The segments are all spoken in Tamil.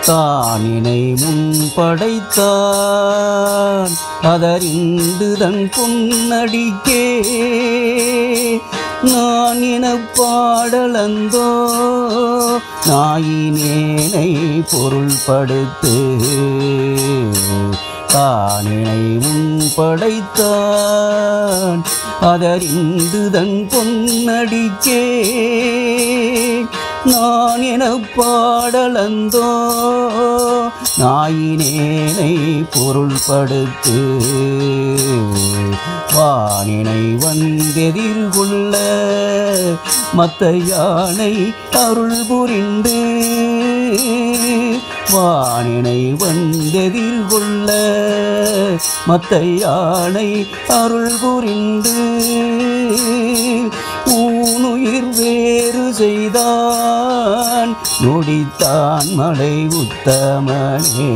தானினை முன்படைத்தான் அதறிந்து தன் பொன்னடிக்கே நான் என பாடலந்தோ நாயினேனை பொருள்படுத்து தானினை முன்படைத்தான் அதறிந்து தன் பொன்னடிக்கே நான் என பாடலந்தோ நாயினேனை பொருள்படுத்து வானினை வந்தெதிர்கொள்ள மத்த யானை அருள் புரிந்து வானினை வந்தெதிர்கொள்ள மத்த யானை அருள் புரிந்து ஊனுயிர் வேறு செய்தான் நொடித்தான் மலை உத்தமனே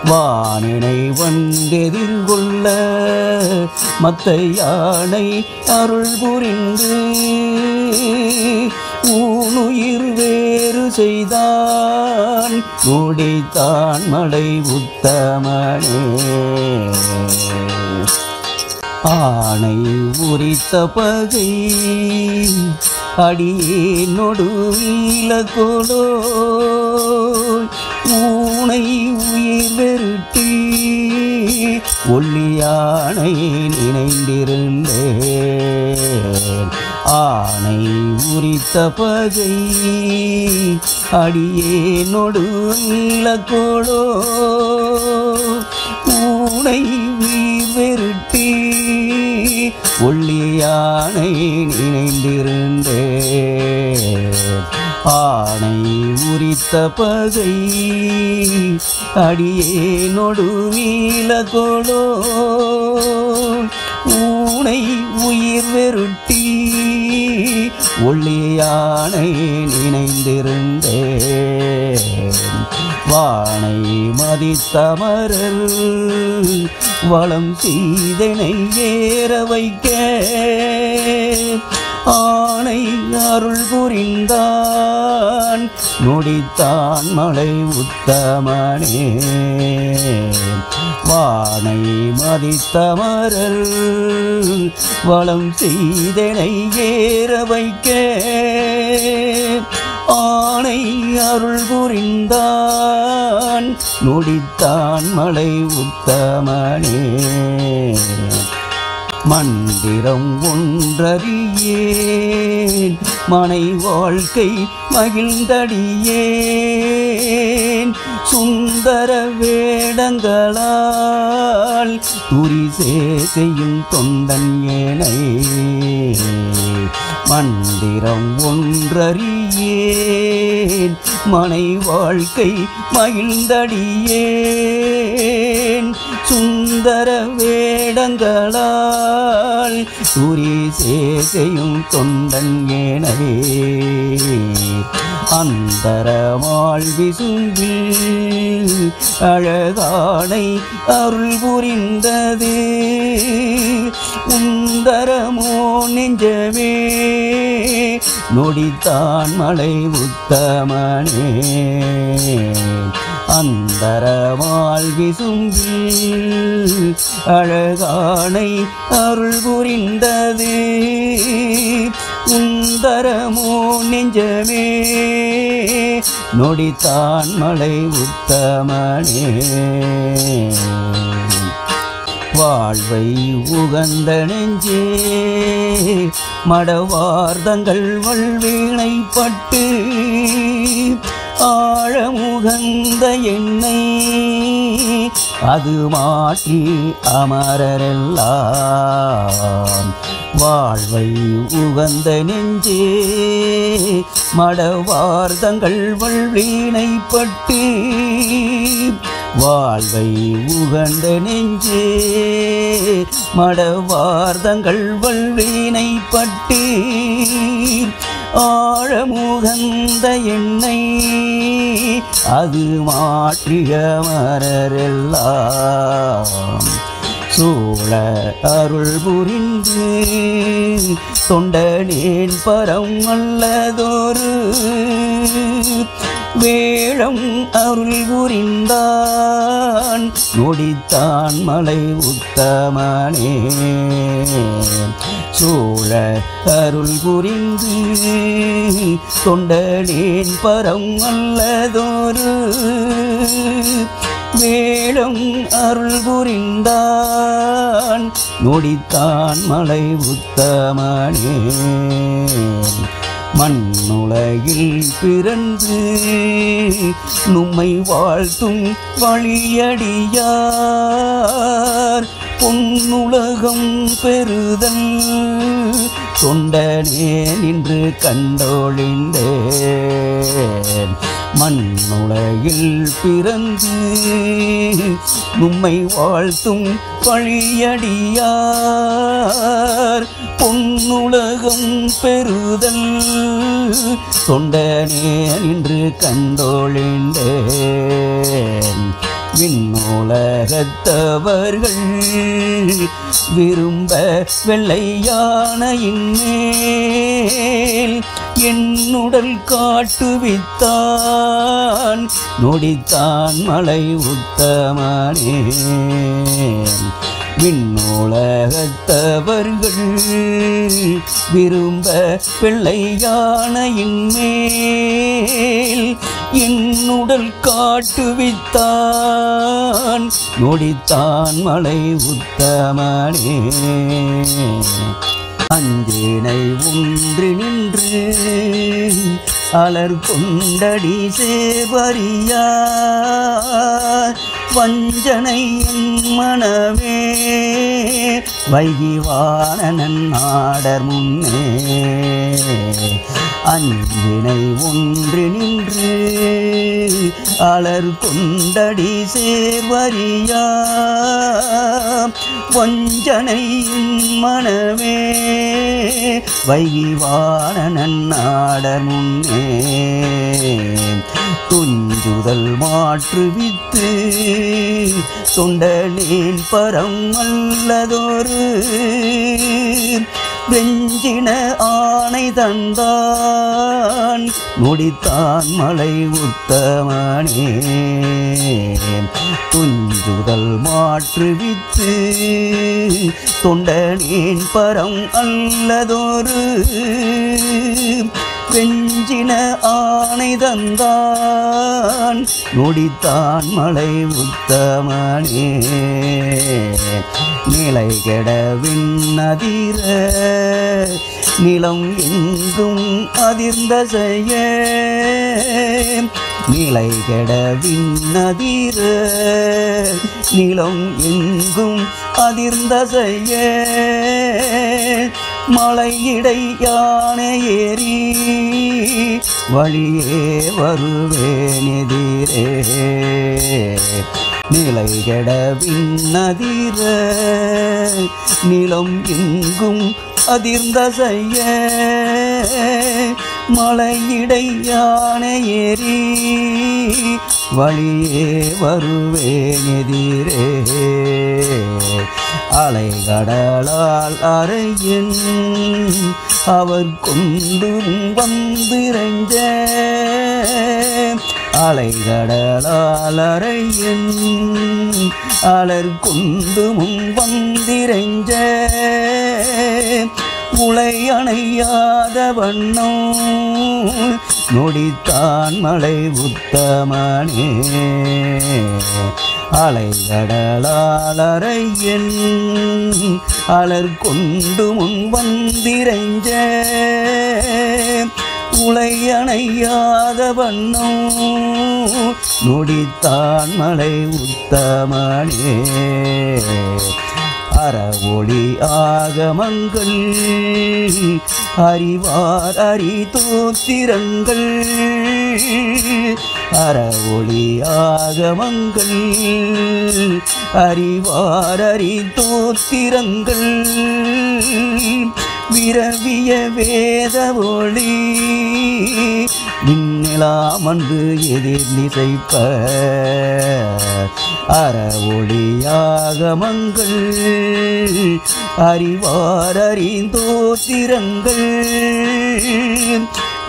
வானினை வந்தெதிர்கொள்ள மத்த யானை அருள் புரிந்து ஊனுயிர் வேறு செய்தான் நொடித்தான் மலை உத்தமனே ஆணை உரித்த பகை அடியேனொடு வீலகொலோ ஊனை உயிர் வெருட்டி ஒள்ளியானை நினைந்திருந்தேன் ஆணை உரித்த பகை அடியேனொடு வீலகொலோ ஊனை உயிர் வெருட்டி ஒள்ளியானை நினைந்திருந்தேன் ஆணை உரித்த பகை அடியேனொடு வீலகொலோ ஊனை உயிர் வெருட்டி ஒள்ளியானை நினைந்திருந்தேன் வானை மதித்தமரல் வளம் சீதனை ஏற வைக்க ஆணை அருள் புரிந்தான் நொடித்தான் மலை உத்தமனே வானை மதித்தமரல் வளம் செய்தனை ஏற வைக்க ஆணை அருள் புரிந்தான் நொடித்தான் மலை உத்தமனே மந்திரம் ஒன்றறியேன் மனை வாழ்க்கை மகிழ்ந்தடியேன் சுந்தர வேடங்களால் துரிசே செய்யும் தொண்டன் ஏனை மந்திரம் ஒன்றறியேன் மனை வாழ்க்கை மகிழ்ந்தடியேன் சுந்தர வேடங்களால் துரிசே செய்யும் தொண்டன் ஏனை அந்தரமாள் விசும்பில் அழகானை அருள் புரிந்தது உந்தரமோ நெஞ்சமே நொடித்தான் மலை உத்தமனே அந்தரமாள் விசும்பில் அழகானை அருள் புரிந்தது உந்தரமோ நெஞ்சமே நொடித்தான் மலை உத்தமனே வாழ்வை உகந்த நெஞ்சே மடவார்தங்கள் வல்வீணைப்பட்டு ஆழமுகந்த எண்ணெய் அது மாற்றி அமரரெல்லாம் வாழ்வை உகந்த நெஞ்சே மடவார்தங்கள் வல்வீணைப்பட்டு வாழ்வை உகந்த நெஞ்சே மடவார்தங்கள் வல்வீணைப்பட்டு ஆழமுகந்த எண்ணெய் அது மாற்றிய மரரெல்லாம் சூழ அருள் புரிந்து தொண்டனேன் பரம் அல்லதொரு வேளம் அருள் புரிந்தான் நொடித்தான் மலை உத்தமனே சூழ அருள் புரிந்து தொண்டனேன் பரம் அல்லதொரு வேளம் அருள் புரிந்தான் நொடித்தான் மலை உத்தமனே மண்ணுலகில் பிறந்து நும்மை வாழ்த்தும் வழியடியார் பொன்னுலகம் பெறுதல் தொண்டனே நின்று கண்டொழிந்தேன் மண்ணுலகில் பிறந்து நும்மை வாழ்த்தும் வழியடியார் பொன்னுலகம் பெறுதல் தொண்டனே நின்று கண்டொழிந்தேன் விண்ணுலகத்தவர்கள் விரும்ப வெள்ளையானையின் மேல் என்னுடல் காட்டுவித்தான் நொடித்தான் மலை உத்தமனே விண்ணுலகத்தவர்கள் விரும்ப வெள்ளையானையின் மேல் என்னுடல் காட்டுவித்தான் நொடித்தான் மலை உத்தமனே அஞ்சினை ஒன்று நின்று அலர் கொண்டடி சேவரியார் வஞ்சனை என் மனவே வைகிவானன் நாடர் முன்னே அஞ்சினை ஒன்று நின்று அலர் கொண்டடி சேர்வரியார் வஞ்சனை மனவே வைகிவானன் நாடர் முன்னே துஞ்சுதல் மாற்றுவித்து தொண்டனேன் பரம் அல்லதொரு வெஞ்சின ஆணை தந்தான் நொடித்தான் மலை உத்தமனே துஞ்சுதல் மாற்றுவித்து தொண்டனேன் பரம் அல்லதொரு வெஞ்சின ஆணை தந்தான் நொடித்தான் மலை உத்தமனே நிலை கெடவின் அதிர நிலம் எங்கும் அதிர்ந்த செய்ய நிலை கெடவின் அதிர நிலம் எங்கும் அதிர்ந்த செய்ய மலையிடை யானை ஏறி வழியே வருவேனெதிரே நிலை கெடவின் அதிர நிலம் எங்கும் அதிர்ந்த செய்ய மலையிடை யானை ஏறி வழியே வருவேனெதிரே அலைகடலால் அறையின் அவர் கொண்டும் வந்திரஞ்ச அலைகடலால் அறையின் அலர் கொண்டும் வந்திரஞ்ச உலை அணையாத வண்ணோ நொடித்தான் மலை உத்தமனே அலைகடலால் அறையின் அலர் கொண்டு முன் வந்திரஞ்ச உலை அணையாத வண்ணோ நொடித்தான் மலை உத்தமனே அறவொளி ஆகமங்கள் அறிவார் அறிதோத்திரங்கள் அறவொளி ஆகமங்கள் அறிவார் அறிதோத்திரங்கள் விரவிய வேத ஒளி விண்ணிலாம் அன்று எதிர் நிசைப்ப அறவொளியாகமங்கள் அறிவார் அறிந்தோத்திரங்கள்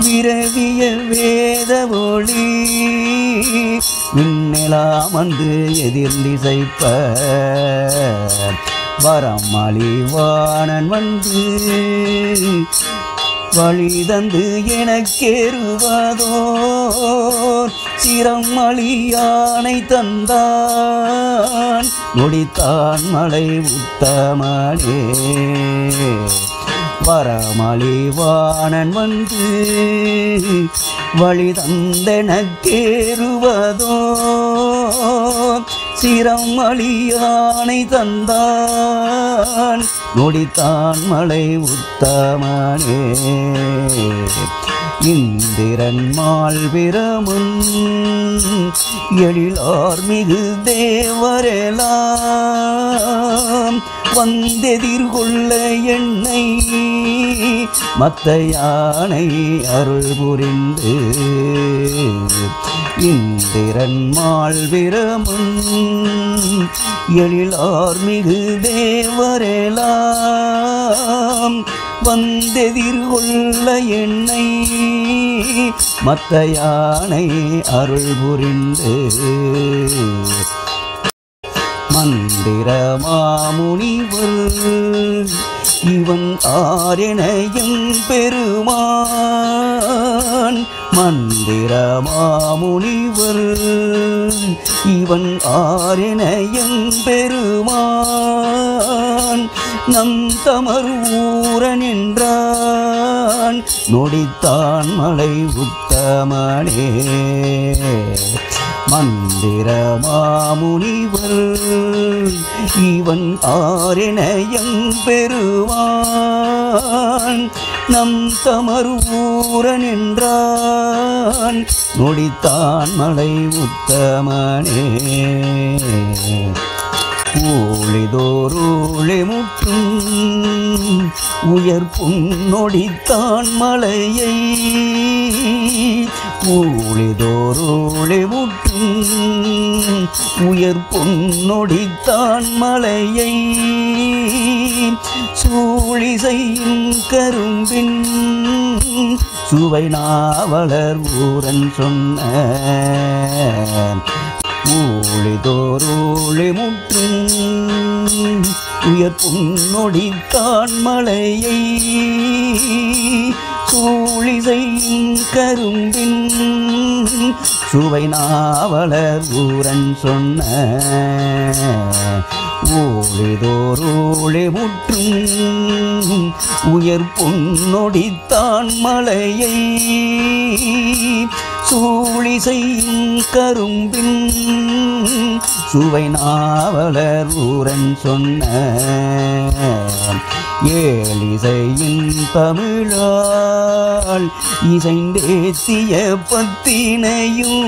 விரவிய வேத ஒளி விண்ணெலாம் வந்து எதிர்ந்திசைப்ப வரமளிவாணன் வந்து வழி தந்து எனக்கேறுவதோ சிரம் அழியானை தந்தான் நொடித்தான் மலை உத்தமனே வரமளிவாணன் வந்து வழி தந்தெனக்கேறுவதோ சிரம் அழியானை தந்தான் நொடித்தான் மலை உத்தமனே இந்திரன் மால்விரமுன் எழிலார் மிகு தேவரெல்லாம் வந்தெதிர்கொள்ள என்னை மத்த யானை அருள் புரிந்து இந்திரன் மால்விரமுன் எழிலார் மிகு தேவரெல்லாம் வந்தெதிர்கொள்ள என்னை மத்த யானை அருள் புரிந்து மந்திர மாமுனிவர் இவன் ஆரெனையும் பெருமான் மந்திர மாமுனிவர் இவன் ஆரெனையும் பெருமான் நம் தமர்வூரன் என்றான் நொடித்தான் மலை உத்தமனே மந்திர மாமுனிவர் இவன் ஆரெனையும் பெருமான் நம் தமர்வூரன் என்றான் நொடித்தான் மலை உத்தமனே ஊழிதோறுளி முற்றும் உயர் புன்னொடித்தான் மலையை ஊழிதோறுளி முற்றும் உயர் பொன்னொடித்தான் மலையை சூழிசையும் கரும்பின் சுவை நாவலர் ஊரன் சொன்ன ஊழிதோறுளி முற்றும் உயர் பொன்னொடித்தான் மலையை சூழிசையும் கரும்பின் சுவை நாவலர் ஊரன் சொன்ன ஊழிதோறுளி முற்றும் உயர் பொன்னொடித்தான் மலையை சூழிசையும் கரும்பின் சுவை நாவலர் ஊரன் சொன்ன ஏழிசையின் தமிழால் இசைந்தேத்திய பத்தினையும்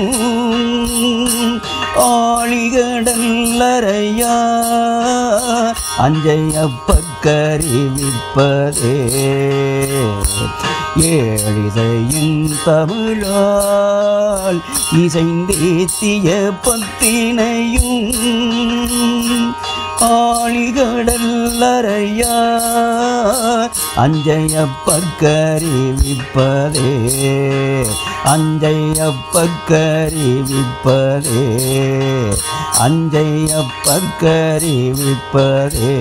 ஆழிகடல்லறையா அஞ்சையப்பக்கறிவிப்பதே ஏழிசையின் தமிழால் இசைந்தேத்திய பத்தினையும் ஆழிகடல்லறையா அஞ்சையப்பக்கறிவிப்பதே அஞ்சையப்பக்கறிவிப்பதே அஞ்சையப்பக்கறிவிப்பதே